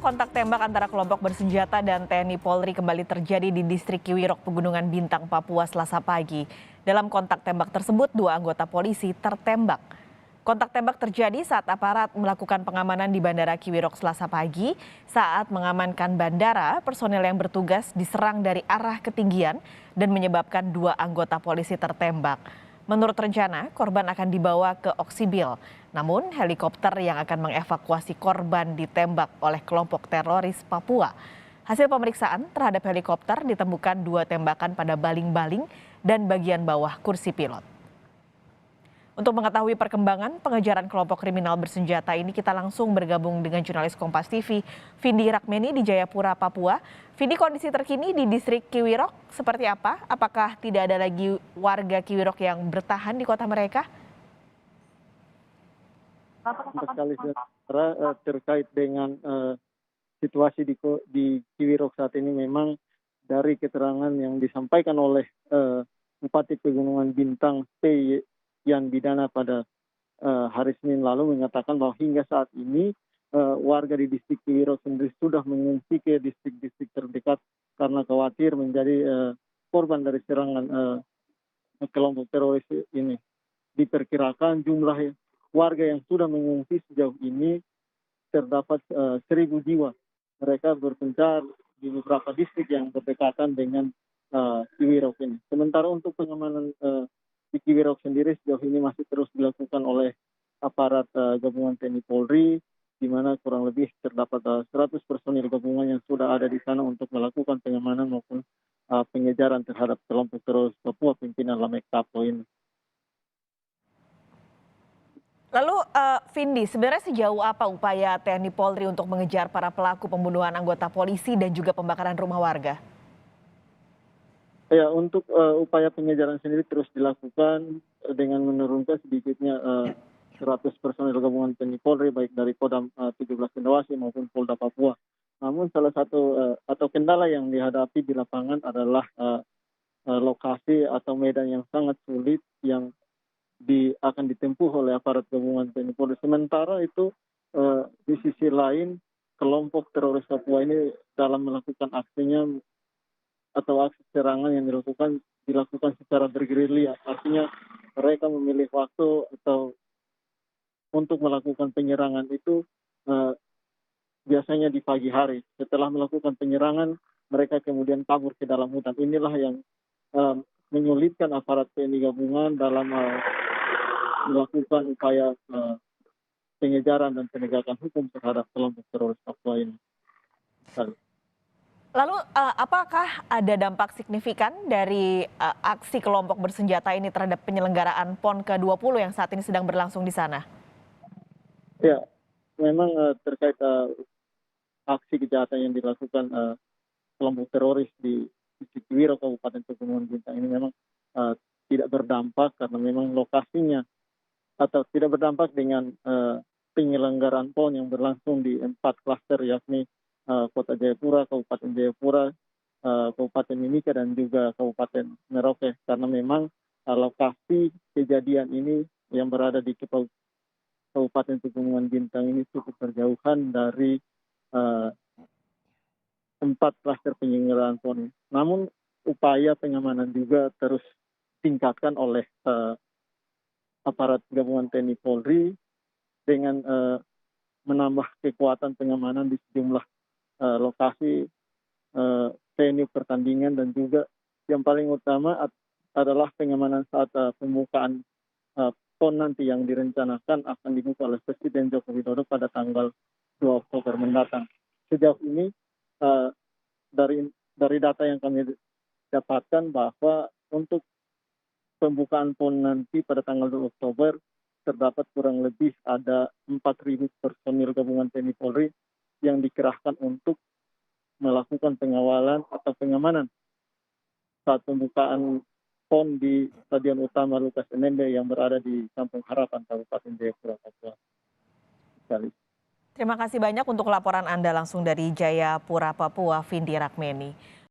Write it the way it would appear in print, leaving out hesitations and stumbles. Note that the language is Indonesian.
Saudara, kontak tembak antara kelompok bersenjata dan TNI Polri kembali terjadi di distrik Kiwirok, Pegunungan Bintang, Papua Selasa pagi. Dalam kontak tembak tersebut, 2 anggota polisi tertembak. Kontak tembak terjadi saat aparat melakukan pengamanan di Bandara Kiwirok Selasa pagi. Saat mengamankan bandara, personel yang bertugas diserang dari arah ketinggian dan menyebabkan 2 anggota polisi tertembak. Menurut rencana, korban akan dibawa ke Oksibil. Namun, helikopter yang akan mengevakuasi korban ditembak oleh kelompok teroris Papua. Hasil pemeriksaan terhadap helikopter ditemukan 2 tembakan pada baling-baling dan bagian bawah kursi pilot. Untuk mengetahui perkembangan pengejaran kelompok kriminal bersenjata ini, kita langsung bergabung dengan jurnalis Kompas TV, Vindi Rakmeni di Jayapura, Papua. Vindi, kondisi terkini di distrik Kiwirok seperti apa? Apakah tidak ada lagi warga Kiwirok yang bertahan di kota mereka? Sekali terkait dengan situasi di Kiwirok saat ini, memang dari keterangan yang disampaikan oleh Bupati Pegunungan Bintang P. Yan Bidana pada hari Senin lalu mengatakan bahwa hingga saat ini warga di distrik Kiwirok sendiri sudah mengungsi ke distrik-distrik terdekat karena khawatir menjadi korban dari serangan kelompok teroris ini. Diperkirakan jumlah warga yang sudah mengungsi sejauh ini terdapat 1.000 jiwa. Mereka berpencar di beberapa distrik yang berdekatan dengan Kiwirok ini. Sementara untuk pengamanan di Kiwirok sendiri sejauh ini masih terus dilakukan oleh aparat gabungan TNI Polri, di mana kurang lebih terdapat 100 personil gabungan yang sudah ada di sana untuk melakukan pengamanan maupun pengejaran terhadap kelompok teroris Papua pimpinan Lamek Kapo ini. Lalu, Vindi, sebenarnya sejauh apa upaya TNI Polri untuk mengejar para pelaku pembunuhan anggota polisi dan juga pembakaran rumah warga? Ya, untuk upaya pengejaran sendiri terus dilakukan dengan menurunkan sedikitnya 100 personil gabungan TNI Polri, baik dari Kodam 17 Cendrawasih maupun Polda Papua. Namun salah satu atau kendala yang dihadapi di lapangan adalah lokasi atau medan yang sangat sulit yang akan ditempuh oleh aparat gabungan TNI Polri. Sementara itu di sisi lain kelompok teroris Papua ini dalam melakukan aksinya atau aksi serangan yang dilakukan secara bergerilya. Artinya mereka memilih waktu atau untuk melakukan penyerangan itu biasanya di pagi hari. Setelah melakukan penyerangan, mereka kemudian kabur ke dalam hutan. Inilah yang menyulitkan aparat TNI gabungan dalam melakukan upaya pengejaran dan penegakan hukum terhadap kelompok teroris Papua ini. Lalu, apakah ada dampak signifikan dari aksi kelompok bersenjata ini terhadap penyelenggaraan PON ke-20 yang saat ini sedang berlangsung di sana? Ya, memang terkait aksi kejahatan yang dilakukan kelompok teroris di Kiwirok, Kabupaten Pegunungan Bintang ini memang tidak berdampak karena memang lokasinya atau tidak berdampak dengan penyelenggaraan PON yang berlangsung di 4 klaster, yakni Kota Jayapura, Kabupaten Jayapura, Kabupaten Mimika, dan juga Kabupaten Merauke. Karena memang lokasi kejadian ini yang berada di Kabupaten Pegunungan Bintang ini cukup berjauhan dari 4 klaster penyelenggaraan PON. Namun upaya pengamanan juga terus tingkatkan oleh aparat gabungan TNI Polri dengan menambah kekuatan pengamanan di sejumlah lokasi venue pertandingan, dan juga yang paling utama adalah pengamanan saat pembukaan PON nanti yang direncanakan akan dibuka oleh Presiden Joko Widodo pada tanggal 2 Oktober mendatang. Sejauh ini dari data yang kami dapatkan bahwa untuk pembukaan PON nanti pada tanggal 2 Oktober terdapat kurang lebih ada 4.000 personil gabungan TNI Polri yang dikerahkan untuk melakukan pengawalan atau pengamanan saat pembukaan PON di Stadion Utama Lukas NMB yang berada di Kampung Harapan, Kabupaten Jayapura, Papua. Terima kasih banyak untuk laporan Anda langsung dari Jayapura, Papua, Vindi Rakmeni.